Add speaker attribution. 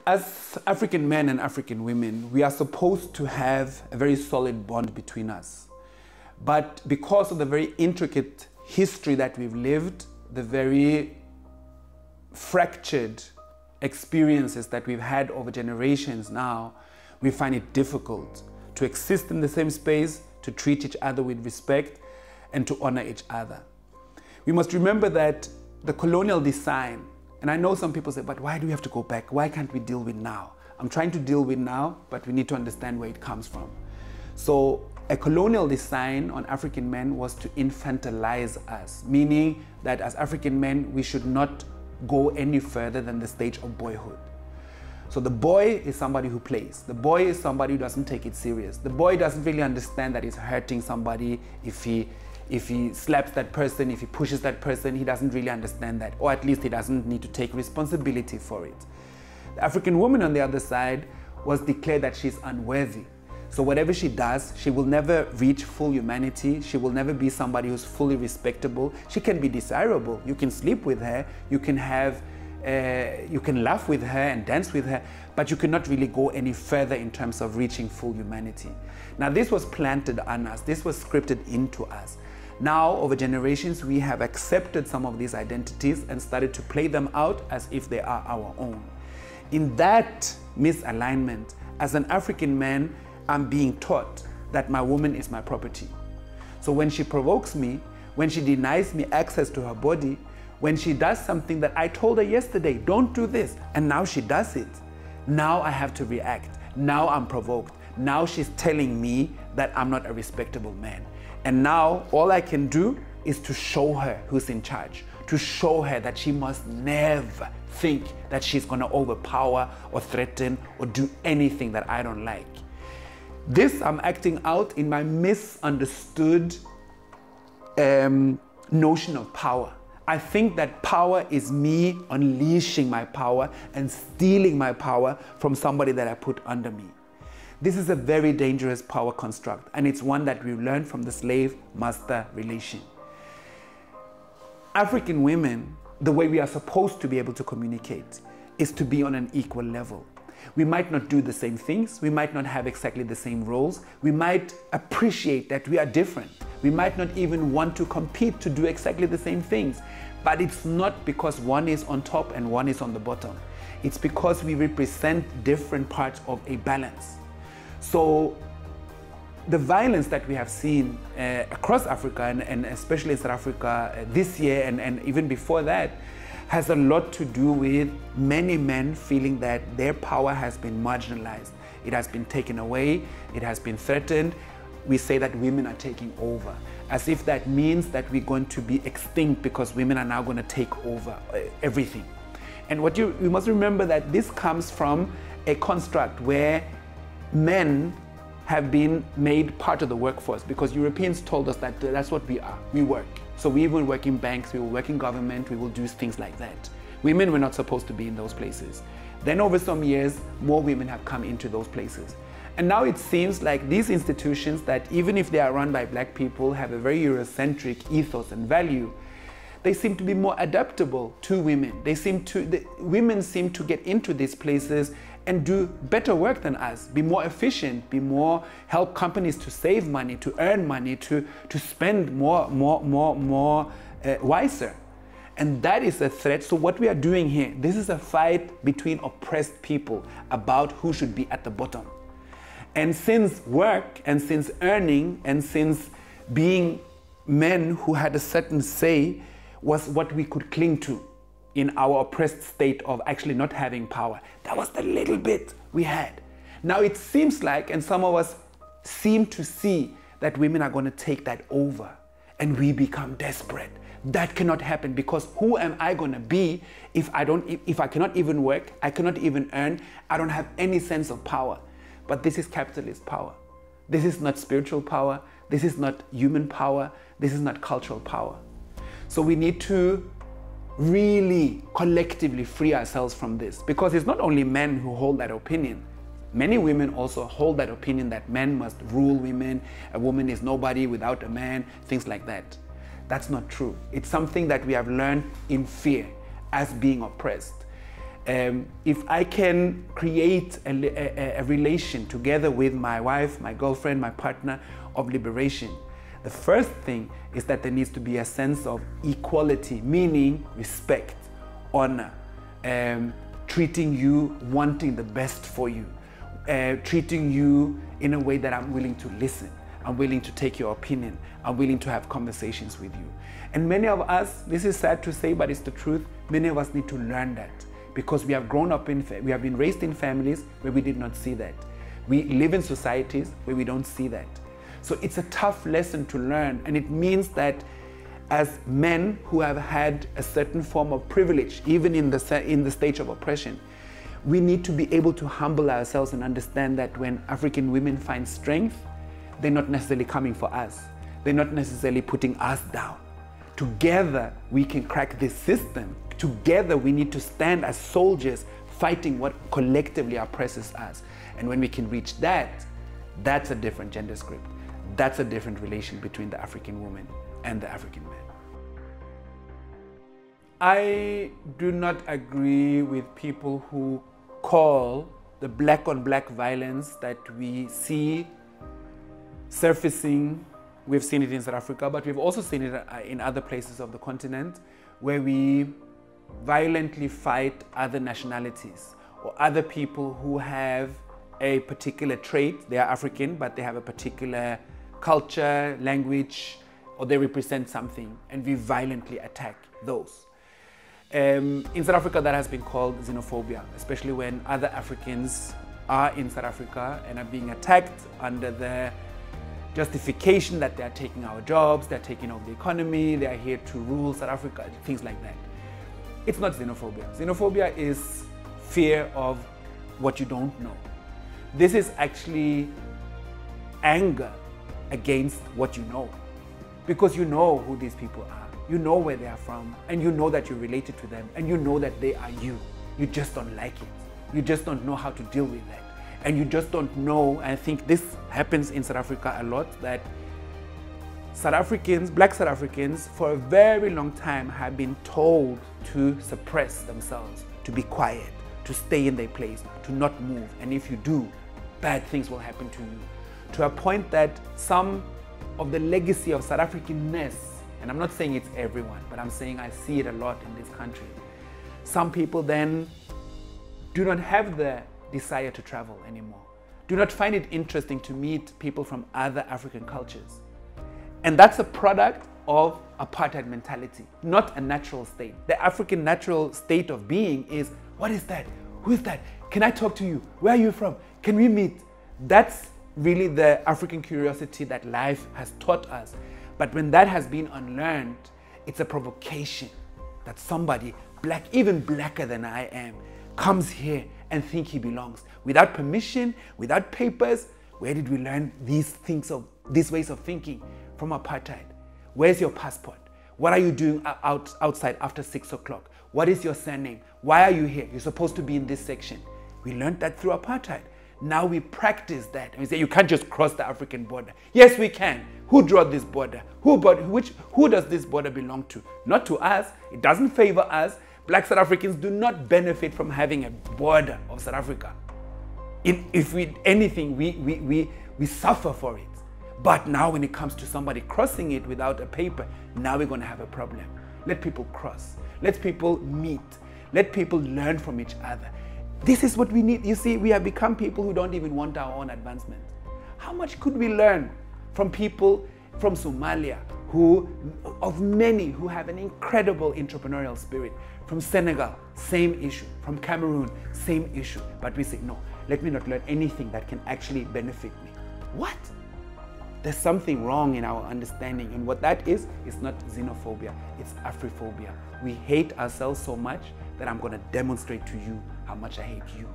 Speaker 1: As African men and African women, we are supposed to have a very solid bond between us. But because of the very intricate history that we've lived, the very fractured experiences that we've had over generations now, we find it difficult to exist in the same space, to treat each other with respect, and to honor each other. We must remember that the colonial design, and I know some people say, but why do we have to go back? Why can't we deal with now? I'm trying to deal with now, but we need to understand where it comes from. So a colonial design on African men was to infantilize us, meaning that as African men, we should not go any further than the stage of boyhood. So the boy is somebody who plays. The boy is somebody who doesn't take it serious. The boy doesn't really understand that he's hurting somebody if he slaps that person, if he pushes that person. He doesn't really understand that, or at least he doesn't need to take responsibility for it. The African woman on the other side was declared that she's unworthy. So whatever she does, she will never reach full humanity. She will never be somebody who's fully respectable. She can be desirable. You can sleep with her. You can laugh with her and dance with her, but you cannot really go any further in terms of reaching full humanity. Now, this was planted on us. This was scripted into us. Now, over generations, we have accepted some of these identities and started to play them out as if they are our own. In that misalignment, as an African man, I'm being taught that my woman is my property. So when she provokes me, when she denies me access to her body, when she does something that I told her yesterday, don't do this, and now she does it, now I have to react. Now I'm provoked. Now she's telling me that I'm not a respectable man. And now all I can do is to show her who's in charge, to show her that she must never think that she's gonna overpower or threaten or do anything that I don't like. This I'm acting out in my misunderstood notion of power. I think that power is me unleashing my power and stealing my power from somebody that I put under me. This is a very dangerous power construct, and it's one that we learned from the slave-master relation. African women, the way we are supposed to be able to communicate is to be on an equal level. We might not do the same things. We might not have exactly the same roles. We might appreciate that we are different. We might not even want to compete to do exactly the same things. But it's not because one is on top and one is on the bottom. It's because we represent different parts of a balance. So the violence that we have seen across Africa and especially in South Africa this year and even before that has a lot to do with many men feeling that their power has been marginalized. It has been taken away, it has been threatened. We say that women are taking over, as if that means that we're going to be extinct because women are now going to take over everything. And what you must remember that this comes from a construct where men have been made part of the workforce, because Europeans told us that that's what we are. We work. So we will work in banks, we will work in government, we will do things like that. Women were not supposed to be in those places. Then over some years, more women have come into those places. And now it seems like these institutions that even if they are run by black people, have a very Eurocentric ethos and value, they seem to be more adaptable to women. Women seem to get into these places and do better work than us, be more efficient, help companies to save money, to earn money, to spend more wiser. And that is a threat. So what we are doing here, this is a fight between oppressed people about who should be at the bottom. And since work and since earning and since being men who had a certain say was what we could cling to in our oppressed state of actually not having power, that was the little bit we had. Now it seems like, and some of us seem to see, that women are going to take that over and we become desperate. That cannot happen, because who am I going to be if I cannot even work, I cannot even earn, I don't have any sense of power. But this is capitalist power. This is not spiritual power. This is not human power. This is not cultural power. So we need to really collectively free ourselves from this, because it's not only men who hold that opinion. Many women also hold that opinion that men must rule women, a woman is nobody without a man, things like that. That's not true. It's something that we have learned in fear as being oppressed. If I can create a relation together with my wife, my girlfriend, my partner of liberation, the first thing is that there needs to be a sense of equality, meaning respect, honor, treating you, wanting the best for you, treating you in a way that I'm willing to listen, I'm willing to take your opinion, I'm willing to have conversations with you. And many of us, this is sad to say, but it's the truth, many of us need to learn that, because we have grown up we have been raised in families where we did not see that. We live in societies where we don't see that. So it's a tough lesson to learn, and it means that as men who have had a certain form of privilege, even in the stage of oppression, we need to be able to humble ourselves and understand that when African women find strength, they're not necessarily coming for us. They're not necessarily putting us down. Together, we can crack this system. Together, we need to stand as soldiers fighting what collectively oppresses us. And when we can reach that, that's a different gender script. That's a different relation between the African woman and the African man. I do not agree with people who call the black on black violence that we see surfacing. We've seen it in South Africa, but we've also seen it in other places of the continent where we violently fight other nationalities or other people who have a particular trait. They are African, but they have a particular culture, language, or they represent something, and we violently attack those. In South Africa, that has been called xenophobia, especially when other Africans are in South Africa and are being attacked under the justification that they are taking our jobs, they're taking over the economy, they are here to rule South Africa, things like that. It's not xenophobia. Xenophobia is fear of what you don't know. This is actually anger against what you know, because you know who these people are, you know where they are from, and you know that you're related to them, and you know that they are you. You just don't like it. You just don't know how to deal with that. And you just don't know, and I think this happens in South Africa a lot, that South Africans, black South Africans, for a very long time have been told to suppress themselves, to be quiet, to stay in their place, to not move. And if you do, bad things will happen to you. To a point that some of the legacy of South Africanness, and I'm not saying it's everyone, but I'm saying I see it a lot in this country. Some people then do not have the desire to travel anymore, do not find it interesting to meet people from other African cultures. And that's a product of apartheid mentality, not a natural state. The African natural state of being is, what is that? Who is that? Can I talk to you? Where are you from? Can we meet? That's really the African curiosity that life has taught us. But when that has been unlearned, it's a provocation that somebody, black, even blacker than I am, comes here and think he belongs. Without permission, without papers. Where did we learn these things, these ways of thinking? From apartheid. Where's your passport? What are you doing outside after 6 o'clock? What is your surname? Why are you here? You're supposed to be in this section. We learned that through apartheid. Now we practice that. And we say, you can't just cross the African border. Yes, we can. Who drew this border? Who does this border belong to? Not to us. It doesn't favor us. Black South Africans do not benefit from having a border of South Africa. If anything, we suffer for it. But now when it comes to somebody crossing it without a paper, now we're going to have a problem. Let people cross. Let people meet. Let people learn from each other. This is what we need. You see, we have become people who don't even want our own advancement. How much could we learn from people from Somalia, of many who have an incredible entrepreneurial spirit? From Senegal, same issue. From Cameroon, same issue. But we say, no, let me not learn anything that can actually benefit me. What? There's something wrong in our understanding, and what that is not xenophobia, it's Afrophobia. We hate ourselves so much that I'm going to demonstrate to you how much I hate you.